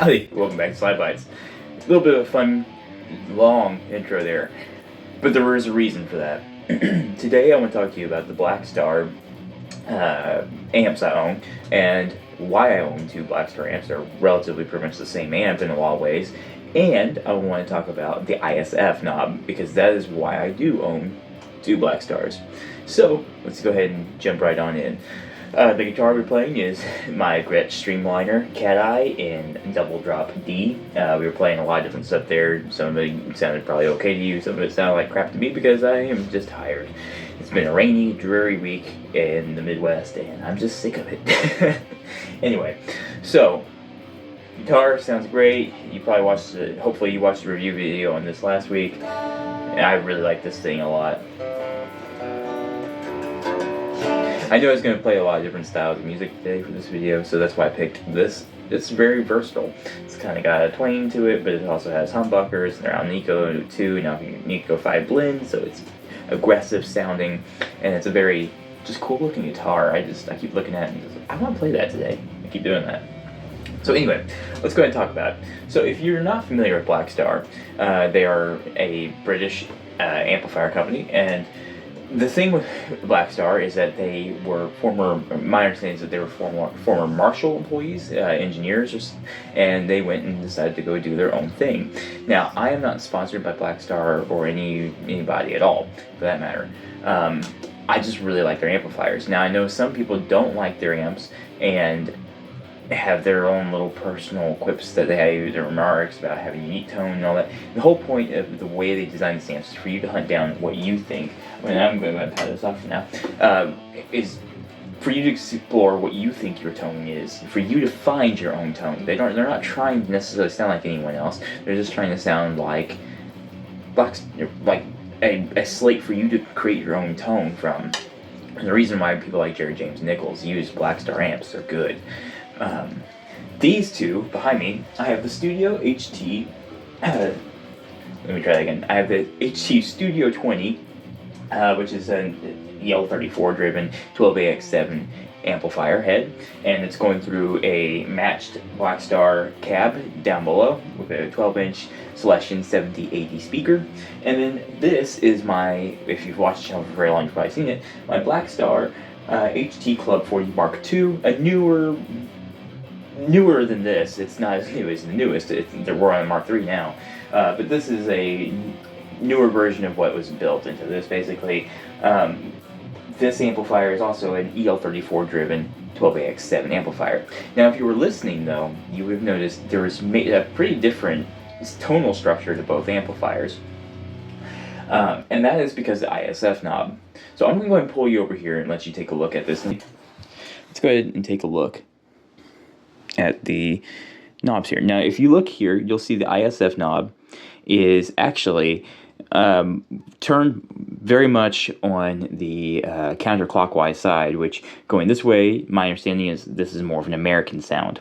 Howdy, welcome back to SlydeBytes. A little bit of a fun, long intro there, but there is a reason for that. Today I want to talk to you about the Blackstar amps I own, and why I own two Blackstar amps. They're relatively pretty much the same amp in a lot of ways, and I want to talk about the ISF knob, because that is why I do own two Blackstars. So, let's go ahead and jump right on in. The guitar we're playing is my Gretsch Streamliner MKII in double drop D. We were playing a lot of different stuff there. Some of it sounded probably okay to you, some of it sounded like crap to me because I am just tired. It's been a rainy, dreary week in the Midwest and I'm just sick of it. Anyway, so guitar sounds great. You probably watched hopefully you watched the review video on this last week. And I really like this thing a lot. I knew I was going to play a lot of different styles of music today for this video, so that's why I picked this. It's very versatile. It's kind of got a twang to it, but it also has humbuckers, and they're on Nico 2, now Nico 5 blend, so it's aggressive sounding, and it's a very just cool looking guitar. I keep looking at it and just, I want to play that today. I keep doing that. So anyway, let's go ahead and talk about it. So if you're not familiar with Blackstar, they are a British amplifier company, and the thing with Blackstar is that they were my understanding is that they were former Marshall employees, engineers, and they went and decided to go do their own thing. Now, I am not sponsored by Blackstar or anybody at all, for that matter. I just really like their amplifiers. Now, I know some people don't like their amps, and have their own little personal quips that they have, their remarks about having a unique tone and all that. The whole point of the way they design the amps is for you to hunt down what you think. I mean, I'm going to cut this off now. Is for you to explore what you think your tone is, for you to find your own tone. They're not trying to necessarily sound like anyone else. They're just trying to sound like a slate for you to create your own tone from. And the reason why people like Jerry James Nichols use Blackstar amps, they're good. These two behind me, I have the Studio HT. Let me try that again. I have the HT Studio 20, which is an EL34 driven 12AX7 amplifier head, and it's going through a matched Blackstar cab down below with a 12-inch Celestion 7080 speaker. And then this is my, if you've watched the channel for very long, you've probably seen it, my Blackstar HT Club 40 Mark II, a newer than this. It's not as new as the newest. We're on Mark III now, but this is a newer version of what was built into this. Basically, this amplifier is also an EL34 driven 12AX7 amplifier. Now, if you were listening though, you would have noticed there was a pretty different tonal structure to both amplifiers, and that is because of the ISF knob. So I'm going to go ahead and pull you over here and let you take a look at this. Let's go ahead and take a look at the knobs here. Now, if you look here, you'll see the ISF knob is actually turned very much on the counterclockwise side, which going this way, my understanding is this is more of an American sound.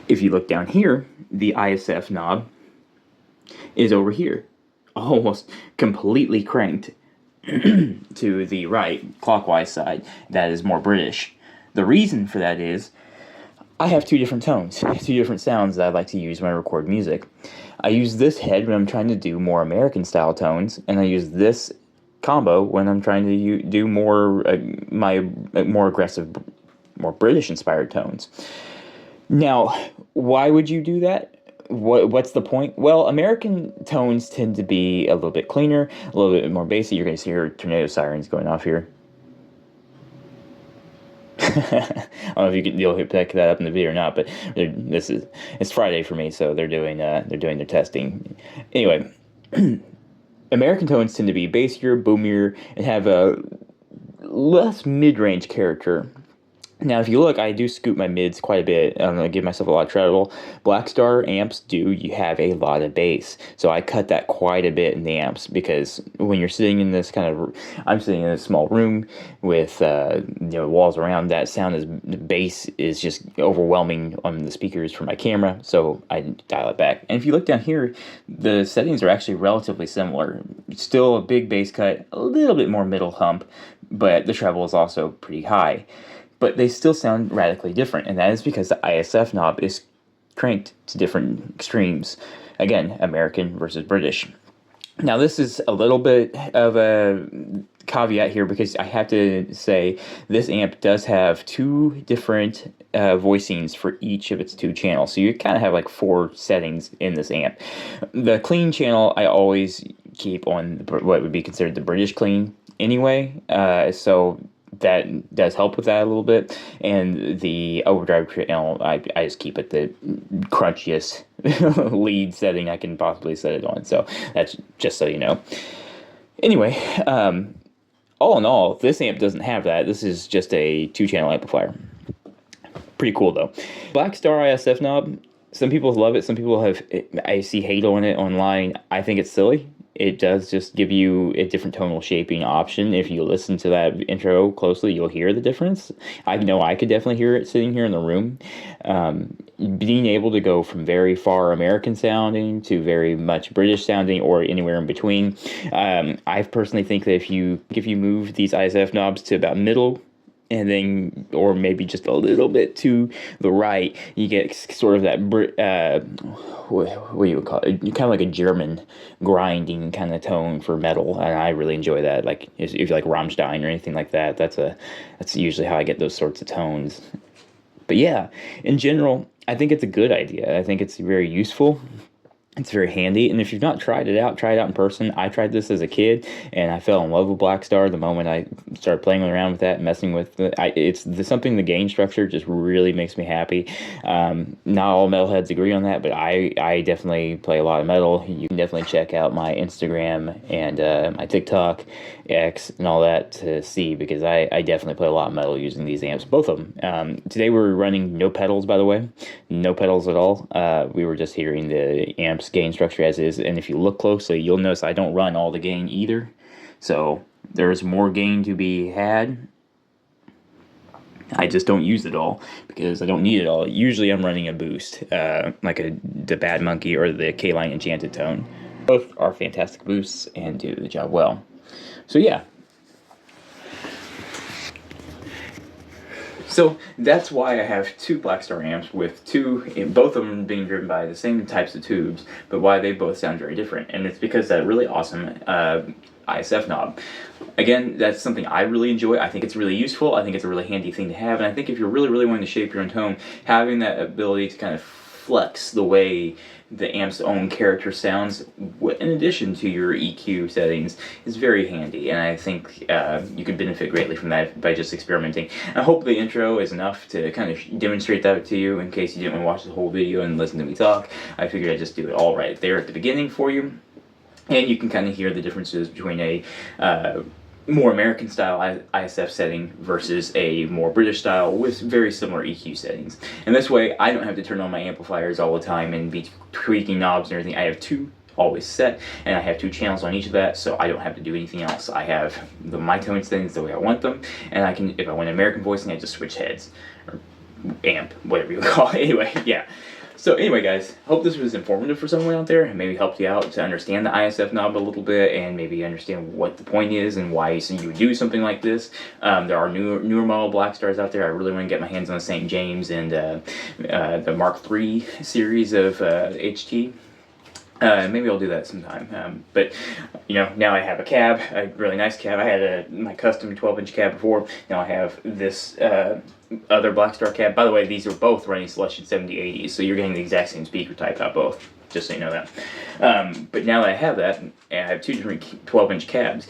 If you look down here, the ISF knob is over here, almost completely cranked to the right, clockwise side. That is more British. The reason for that is I have two different tones, two different sounds that I like to use when I record music. I use this head when I'm trying to do more American style tones, and I use this combo when I'm trying to do more my more aggressive, more British inspired tones. Now, why would you do that? What's the point? Well, American tones tend to be a little bit cleaner, a little bit more bassy. You're going to hear tornado sirens going off here. I don't know if you'll pick that up in the video or not, but it's Friday for me, so they're doing their testing. Anyway, American tones tend to be bassier, boomier, and have a less mid-range character. Now, if you look, I do scoop my mids quite a bit. I'm going to give myself a lot of treble. Blackstar amps you have a lot of bass. So I cut that quite a bit in the amps, because when you're sitting in this I'm sitting in a small room with walls around, that the bass is just overwhelming on the speakers for my camera, so I dial it back. And if you look down here, the settings are actually relatively similar. Still a big bass cut, a little bit more middle hump, but the treble is also pretty high. But they still sound radically different, and that is because the ISF knob is cranked to different extremes. Again, American versus British. Now, this is a little bit of a caveat here, because I have to say this amp does have two different voicings for each of its two channels. So you kind of have like 4 settings in this amp. The clean channel I always keep on what would be considered the British clean, anyway, so that does help with that a little bit. And the overdrive channel, I just keep it the crunchiest lead setting I can possibly set it on. So that's just so you know. Anyway, all in all, this amp doesn't have that. This is just a 2-channel amplifier. Pretty cool though. Blackstar ISF knob. Some people love it. Some people I see hate on it online. I think it's silly. It does just give you a different tonal shaping option. If you listen to that intro closely, you'll hear the difference. I know I could definitely hear it sitting here in the room. Being able to go from very far American sounding to very much British sounding, or anywhere in between. I personally think that if you move these ISF knobs to about middle, and then, or maybe just a little bit to the right, you get sort of that, what do you call it? Kind of like a German grinding kind of tone for metal, and I really enjoy that. Like if you like Rammstein or anything like that, that's usually how I get those sorts of tones. But yeah, in general, I think it's a good idea. I think it's very useful. It's very handy, and if you've not tried it out, try it out in person. I tried this as a kid, and I fell in love with Blackstar the moment I started playing around with that, and messing with it. It's something, the gain structure just really makes me happy. Not all metalheads agree on that, but I definitely play a lot of metal. You can definitely check out my Instagram and my TikTok, X, and all that to see, because I definitely play a lot of metal using these amps, both of them. Today we were running no pedals, by the way, no pedals at all. We were just hearing the amps gain structure as is, and if you look closely, you'll notice I don't run all the gain either, so there's more gain to be had. I just don't use it all because I don't need it all. Usually I'm running a boost, like the Bad Monkey or the K-Line Enchanted Tone. Both are fantastic boosts and do the job well. So yeah. So that's why I have 2 Blackstar amps with both of them being driven by the same types of tubes, but why they both sound very different. And it's because that really awesome ISF knob. Again, that's something I really enjoy. I think it's really useful. I think it's a really handy thing to have. And I think if you're really, really wanting to shape your own tone, having that ability to kind of flex the way the amp's own character sounds, in addition to your EQ settings, is very handy, and I think you can benefit greatly from that by just experimenting. I hope the intro is enough to kind of demonstrate that to you, in case you didn't want to watch the whole video and listen to me talk. I figured I'd just do it all right there at the beginning for you, and you can kind of hear the differences between a more American style ISF setting versus a more British style with very similar EQ settings. And this way I don't have to turn on my amplifiers all the time and be tweaking knobs and everything. I have 2 always set, and I have 2 channels on each of that, so I don't have to do anything else. I have my tone settings the way I want them, and I can, if I want American voicing, I just switch heads or amp, whatever you call it. Anyway, yeah. So anyway, guys, hope this was informative for someone out there and maybe helped you out to understand the ISF knob a little bit and maybe understand what the point is and why you would do something like this. There are newer model Blackstars out there. I really want to get my hands on the St. James and the Mark III series of HT. Maybe I'll do that sometime. But, you know, now I have a cab, a really nice cab. I had my custom 12-inch cab before. Now I have this other Blackstar cab. By the way, these are both running Celestion 7080s, so you're getting the exact same speaker type out both, just so you know that. But now that I have that, and I have 2 different 12-inch cabs,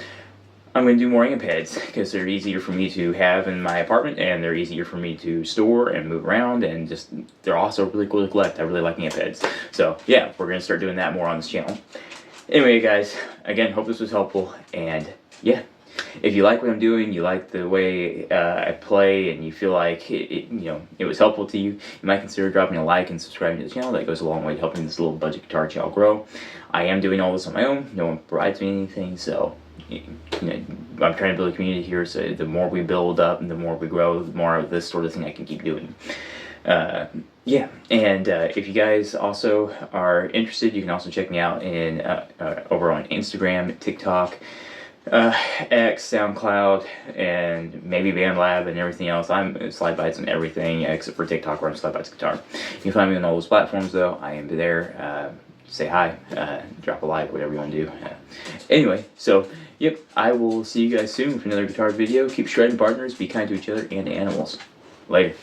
I'm going to do more amp heads because they're easier for me to have in my apartment, and they're easier for me to store and move around, and just they're also really cool to collect. I really like amp heads. So yeah, we're going to start doing that more on this channel. Anyway, guys, again, hope this was helpful, and yeah, if you like what I'm doing, you like the way I play, and you feel like it was helpful to you, you might consider dropping a like and subscribing to the channel. That goes a long way to helping this little budget guitar channel grow. I am doing all this on my own. No one provides me anything, so I'm trying to build a community here, so the more we build up and the more we grow, the more of this sort of thing I can keep doing. Yeah, and if you guys also are interested, you can also check me out in over on Instagram, TikTok, X, SoundCloud, and maybe BandLab and everything else. I'm SlydeBytes and everything except for TikTok, where I'm SlydeBytes Guitar. You can find me on all those platforms, though. I am there. Say hi, drop a like, whatever you want to do. Anyway, so yep, I will see you guys soon for another guitar video. Keep shredding, partners. Be kind to each other and animals. Later.